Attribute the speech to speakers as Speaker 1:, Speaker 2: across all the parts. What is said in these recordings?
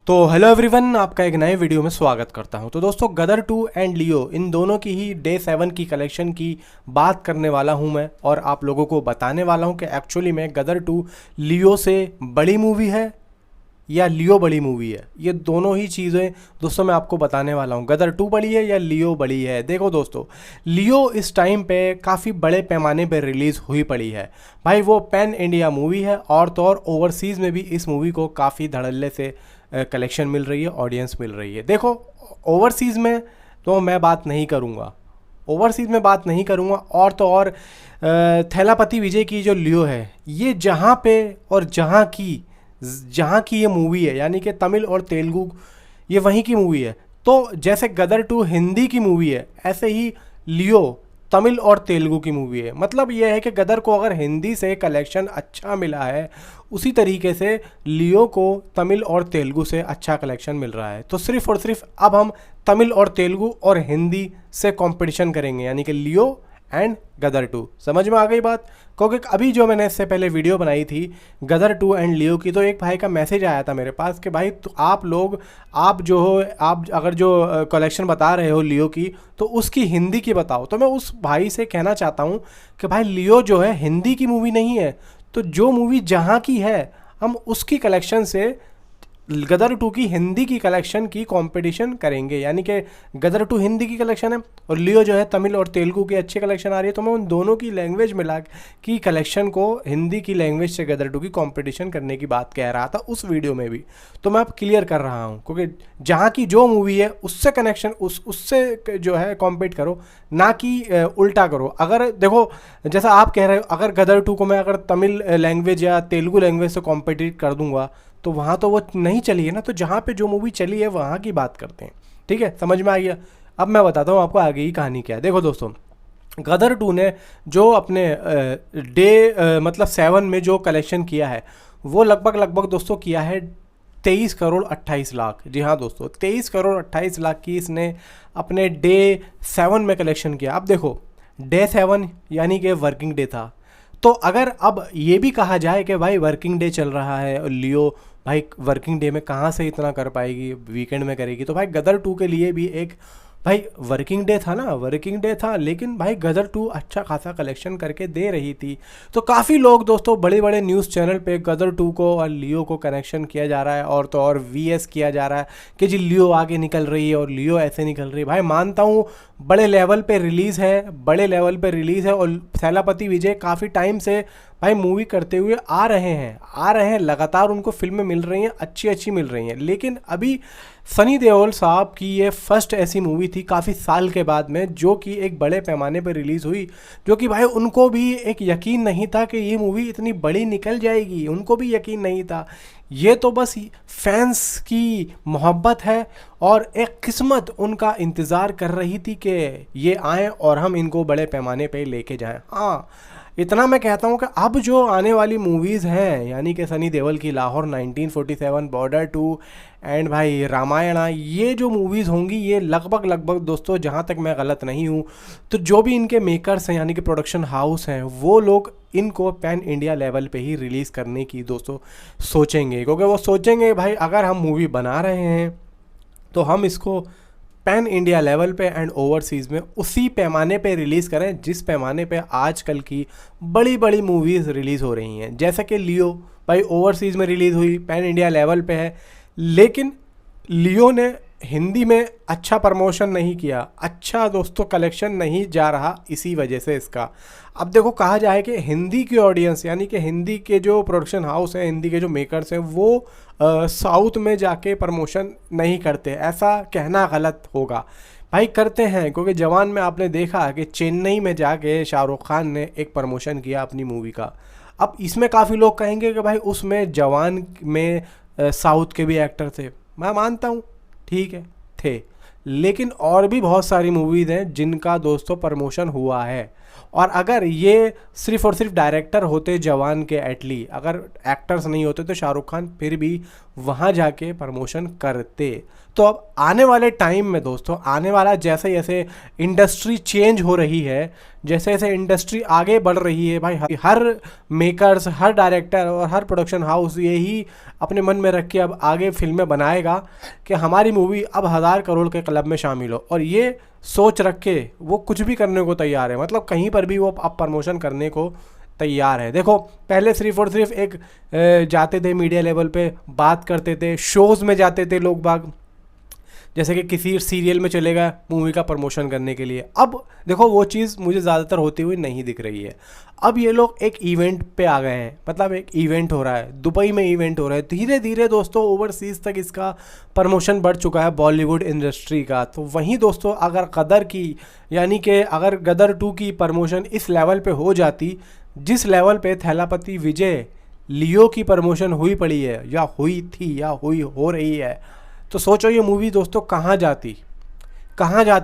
Speaker 1: तो hello everyone, आपका एक नए वीडियो में स्वागत करता हूं। तो दोस्तों, गदर 2 एंड लियो इन दोनों की ही डे 7 की कलेक्शन की बात करने वाला हूं मैं, और आप लोगों को बताने वाला हूं कि एक्चुअली में गदर 2 लियो से बड़ी मूवी है या लियो बड़ी मूवी है। ये दोनों ही चीज़ें दोस्तों मैं आपको बताने वाला हूँ। गदर 2 बड़ी है या लियो बड़ी है। देखो दोस्तों, लियो इस टाइम पे काफ़ी बड़े पैमाने पे रिलीज़ हुई पड़ी है भाई। वो पैन इंडिया मूवी है, और तो और ओवरसीज़ में भी इस मूवी को काफ़ी धड़ल्ले से कलेक्शन मिल रही है, ऑडियंस मिल रही है। देखो, ओवरसीज़ में तो मैं बात नहीं करूँगा, और तो और थैलापति विजय की जो लियो है, ये जहाँ पे और जहाँ की ये मूवी है, यानी कि तमिल और तेलुगु, ये वहीं की मूवी है। तो जैसे गदर 2 हिंदी की मूवी है, ऐसे ही लियो तमिल और तेलुगु की मूवी है। मतलब ये है कि गदर को अगर हिंदी से कलेक्शन अच्छा मिला है, उसी तरीके से लियो को तमिल और तेलुगु से अच्छा कलेक्शन मिल रहा है। तो सिर्फ और सिर्फ अब हम तमिल और तेलुगु और हिंदी से कंपटीशन करेंगे, यानी कि लियो एंड गदर 2। समझ में आ गई बात? क्योंकि अभी जो मैंने इससे पहले वीडियो बनाई थी गदर 2 एंड लियो की, तो एक भाई का मैसेज आया था मेरे पास कि भाई तो आप अगर जो कलेक्शन बता रहे हो लियो की, तो उसकी हिंदी की बताओ। तो मैं उस भाई से कहना चाहता हूँ कि भाई लियो जो है हिंदी की मूवी नहीं है, तो जो मूवी जहाँ की है हम उसकी कलेक्शन से गदर 2 की हिंदी की कलेक्शन की कंपटीशन करेंगे। यानी कि गदर 2 हिंदी की कलेक्शन है और लियो जो है तमिल और तेलुगु की अच्छी कलेक्शन आ रही है, तो मैं उन दोनों की लैंग्वेज मिला की कलेक्शन को हिंदी की लैंग्वेज से गदर 2 की कंपटीशन करने की बात कह रहा था उस वीडियो में भी। तो मैं अब क्लियर कर रहा हूँ, क्योंकि जहाँ की जो मूवी है उससे कनेक्शन उससे जो है कॉम्पीट करो, ना कि उल्टा करो। अगर देखो, जैसा आप कह रहे हो, अगर गदर 2 को मैं अगर तमिल लैंग्वेज या तेलुगु लैंग्वेज से कॉम्पिटिट कर दूंगा, तो वहाँ तो वो नहीं चली है ना। तो जहाँ पे जो मूवी चली है वहाँ की बात करते हैं। ठीक है, समझ में आ गया? अब मैं बताता हूँ आपको आगे की कहानी क्या है। देखो दोस्तों, गदर 2 ने जो अपने मतलब 7 में जो कलेक्शन किया है, वो लगभग दोस्तों किया है 23 करोड़ 28 लाख। जी हाँ दोस्तों, 23 करोड़ 28 लाख की इसने अपने डे 7 में कलेक्शन किया। अब देखो, डे 7 यानी कि वर्किंग डे था। तो अगर अब ये भी कहा जाए कि भाई वर्किंग डे चल रहा है और लियो भाई वर्किंग डे में कहाँ से इतना कर पाएगी, वीकेंड में करेगी, तो भाई गदर 2 के लिए भी एक भाई वर्किंग डे था ना, वर्किंग डे था, लेकिन भाई गदर 2 अच्छा खासा कलेक्शन करके दे रही थी। तो काफ़ी लोग दोस्तों बड़े बड़े न्यूज़ चैनल पे गदर 2 को और लियो को कनेक्शन किया जा रहा है, और तो और वीएस किया जा रहा है कि जी लियो आगे निकल रही है और लियो ऐसे निकल रही है। भाई मानता हूँ बड़े लेवल पे रिलीज़ है, और थैलापति विजय काफ़ी टाइम से भाई मूवी करते हुए आ रहे हैं, लगातार उनको फिल्में मिल रही हैं, अच्छी मिल रही हैं। लेकिन अभी सनी देओल साहब की ये फर्स्ट ऐसी मूवी थी काफ़ी साल के बाद में, जो कि एक बड़े पैमाने पर रिलीज़ हुई, जो कि भाई उनको भी एक यकीन नहीं था कि ये मूवी इतनी बड़ी निकल जाएगी। उनको भी यकीन नहीं था। ये तो बस फैंस की मोहब्बत है और एक किस्मत उनका इंतज़ार कर रही थी कि ये आएँ और हम इनको बड़े पैमाने पे लेके जाएं। हाँ, इतना मैं कहता हूँ कि अब जो आने वाली मूवीज़ हैं, यानी कि सनी देओल की लाहौर 1947, बॉर्डर 2 एंड भाई रामायणा, ये जो मूवीज़ होंगी, ये लगभग दोस्तों, जहाँ तक मैं गलत नहीं हूँ, तो जो भी इनके मेकर्स हैं यानी कि प्रोडक्शन हाउस हैं, वो लोग इनको पैन इंडिया लेवल पे ही रिलीज़ करने की दोस्तों सोचेंगे। क्योंकि वो सोचेंगे भाई अगर हम मूवी बना रहे हैं तो हम इसको पैन इंडिया लेवल पे एंड ओवरसीज़ में उसी पैमाने पे रिलीज़ करें जिस पैमाने पे आजकल की बड़ी बड़ी मूवीज़ रिलीज़ हो रही हैं। जैसे कि लियो भाई ओवरसीज़ में रिलीज़ हुई, पैन इंडिया लेवल पे है, लेकिन लियो ने हिंदी में अच्छा प्रमोशन नहीं किया, अच्छा दोस्तों कलेक्शन नहीं जा रहा, इसी वजह से इसका। अब देखो, कहा जाए कि हिंदी की ऑडियंस, यानी कि हिंदी के जो प्रोडक्शन हाउस है, हिंदी के जो मेकर्स हैं, वो साउथ में जाके प्रमोशन नहीं करते, ऐसा कहना गलत होगा। भाई करते हैं, क्योंकि जवान में आपने देखा कि चेन्नई में जाके शाहरुख खान ने एक प्रमोशन किया अपनी मूवी का। अब इसमें काफ़ी लोग कहेंगे कि भाई उसमें जवान में साउथ के भी एक्टर थे। मैं मानता हूँ, ठीक है, थे, लेकिन और भी बहुत सारी मूवीज़ हैं जिनका दोस्तों प्रमोशन हुआ है। और अगर ये सिर्फ और सिर्फ डायरेक्टर होते जवान के एटली, अगर एक्टर्स नहीं होते तो शाहरुख खान फिर भी वहाँ जाके प्रमोशन करते। तो अब आने वाले टाइम में दोस्तों, आने वाला जैसे जैसे इंडस्ट्री चेंज हो रही है, जैसे जैसे इंडस्ट्री आगे बढ़ रही है भाई, हर मेकर्स, हर डायरेक्टर और हर प्रोडक्शन हाउस यही अपने मन में रख के अब आगे फिल्में बनाएगा कि हमारी मूवी अब 1000 करोड़ के क्लब में शामिल हो। और ये सोच रख के वो कुछ भी करने को तैयार है, मतलब कहीं पर भी वो अब प्रमोशन करने को तैयार है। देखो पहले सिर्फ और सिर्फ एक जाते थे मीडिया लेवल पे, बात करते थे, शोज़ में जाते थे लोग बाग, जैसे कि किसी सीरियल में चलेगा मूवी का प्रमोशन करने के लिए। अब देखो वो चीज़ मुझे ज़्यादातर होती हुई नहीं दिख रही है। अब ये लोग एक इवेंट पे आ गए हैं, मतलब एक इवेंट हो रहा है, दुबई में इवेंट हो रहा है, धीरे धीरे दोस्तों ओवरसीज़ तक इसका प्रमोशन बढ़ चुका है बॉलीवुड इंडस्ट्री का। तो वहीं दोस्तों अगर गदर की, यानी कि अगर गदर 2 की प्रमोशन इस लेवल पे हो जाती जिस लेवल पे थैलापति विजय लियो की प्रमोशन हुई पड़ी है, या हुई थी, या हो रही है, तो सोचो ये मूवी दोस्तों कहाँ जाती।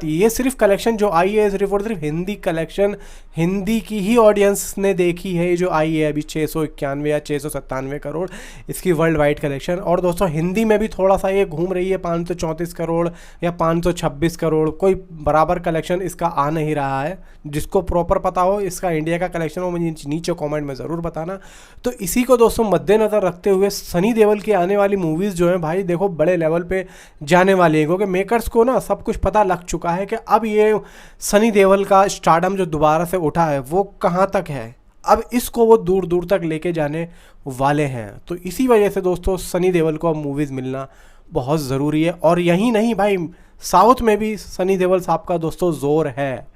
Speaker 1: ये सिर्फ कलेक्शन जो आई है सिर्फ और सिर्फ हिंदी कलेक्शन, हिंदी की ही ऑडियंस ने देखी है, ये जो आई है अभी 691 या 697 करोड़ इसकी वर्ल्ड वाइड कलेक्शन। और दोस्तों हिंदी में भी थोड़ा सा ये घूम रही है 534 करोड़ या 526 करोड़, कोई बराबर कलेक्शन इसका आ नहीं रहा है। जिसको प्रॉपर पता हो इसका इंडिया का कलेक्शन, वो मुझे नीचे कॉमेंट में ज़रूर बताना। तो इसी को दोस्तों मद्देनज़र रखते हुए सनी देओल की आने वाली मूवीज़ जो हैं भाई देखो बड़े लेवल पे जाने वाली है, क्योंकि मेकर्स को ना सब कुछ पता लग चुका है कि अब ये सनी देओल का स्टारडम जो दोबारा से उठा है वो कहाँ तक है, अब इसको वो दूर दूर तक लेके जाने वाले हैं। तो इसी वजह से दोस्तों सनी देओल को अब मूवीज़ मिलना बहुत ज़रूरी है। और यही नहीं भाई, साउथ में भी सनी देओल साहब का दोस्तों ज़ोर है,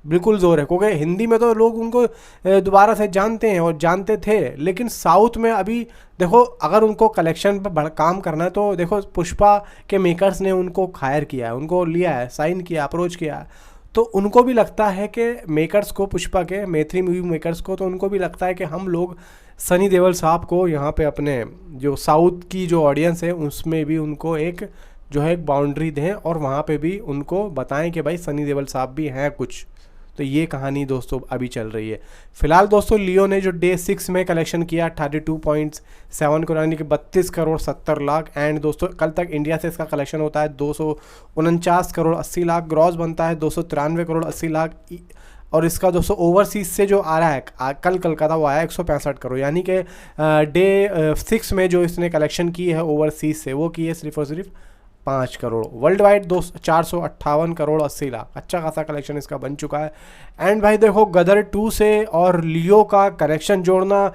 Speaker 1: बिल्कुल ज़ोर है, क्योंकि हिंदी में तो लोग उनको दोबारा से जानते हैं और जानते थे, लेकिन साउथ में अभी देखो अगर उनको कलेक्शन पर काम करना है तो देखो पुष्पा के मेकर्स ने उनको हायर किया है, उनको लिया है, साइन किया, अप्रोच किया है। तो उनको भी लगता है कि मेकर्स को, पुष्पा के मैथिली मूवी मेकर्स को, तो उनको भी लगता है कि हम लोग सनी देओल साहब को यहाँ पे अपने जो साउथ की जो ऑडियंस है उसमें भी उनको एक जो है एक बाउंड्री दें और वहाँ पे भी उनको बताएं कि भाई सनी देओल साहब भी हैं कुछ। तो ये कहानी दोस्तों अभी चल रही है। फिलहाल दोस्तों लियो ने जो डे 6 में कलेक्शन किया 32.7 करोड़, यानी कि 32 करोड़ 70 लाख। एंड दोस्तों कल तक इंडिया से इसका कलेक्शन होता है 249 करोड़ 80 लाख, ग्रॉस बनता है 293 करोड़ 80 लाख। और इसका दोस्तों ओवरसीज से जो आ रहा है कल का था वो आया 165 करोड़, यानी कि डे 6 में जो इसने कलेक्शन की है ओवरसीज से वो की है सिर्फ और सिर्फ 5 करोड़। वर्ल्ड वाइड 458 करोड़ 80 लाख, अच्छा खासा कलेक्शन इसका बन चुका है। एंड भाई देखो गदर 2 से और लियो का कनेक्शन जोड़ना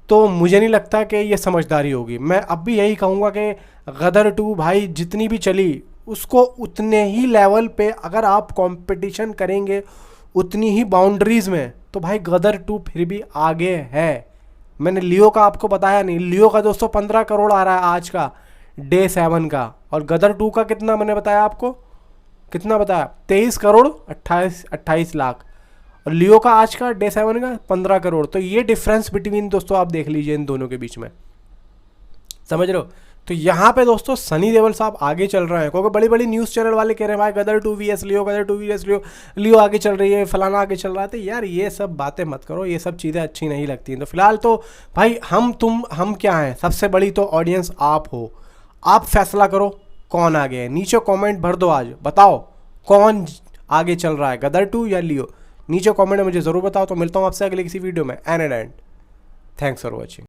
Speaker 1: तो मुझे नहीं लगता कि ये समझदारी होगी। मैं अब भी यही कहूँगा कि गदर 2 भाई जितनी भी चली उसको उतने ही लेवल पे अगर आप कंपटीशन करेंगे उतनी ही बाउंड्रीज़ में, तो भाई गदर 2 फिर भी आगे है। मैंने लियो का आपको बताया नहीं, लियो का दोस्तों 15 करोड़ आ रहा है आज का डे 7 का, और गदर 2 का कितना मैंने बताया आपको, कितना बताया 23 करोड़ 28 लाख, और लियो का आज का डे 7 का 15 करोड़। तो ये डिफरेंस बिटवीन दोस्तों आप देख लीजिए इन दोनों के बीच में, समझ रहे हो। तो यहाँ पे दोस्तों सनी देओल साहब आगे चल रहे हैं, क्योंकि बड़ी बड़ी न्यूज़ चैनल वाले कह रहे हैं भाई गदर 2 वीएस लियो, गदर 2 वीएस लियो, लियो आगे चल रही है, फलाना आगे चल रहा है। तो यार ये सब बातें मत करो, ये सब चीज़ें अच्छी नहीं लगती हैं। तो फिलहाल तो भाई हम क्या हैं, सबसे बड़ी तो ऑडियंस आप हो, आप फैसला करो कौन आगे है। नीचे कमेंट भर दो, आज बताओ कौन आगे चल रहा है, गदर 2 या लियो। नीचे कमेंट में मुझे ज़रूर बताओ। तो मिलता हूँ आपसे अगले किसी वीडियो में। And thanks for watching.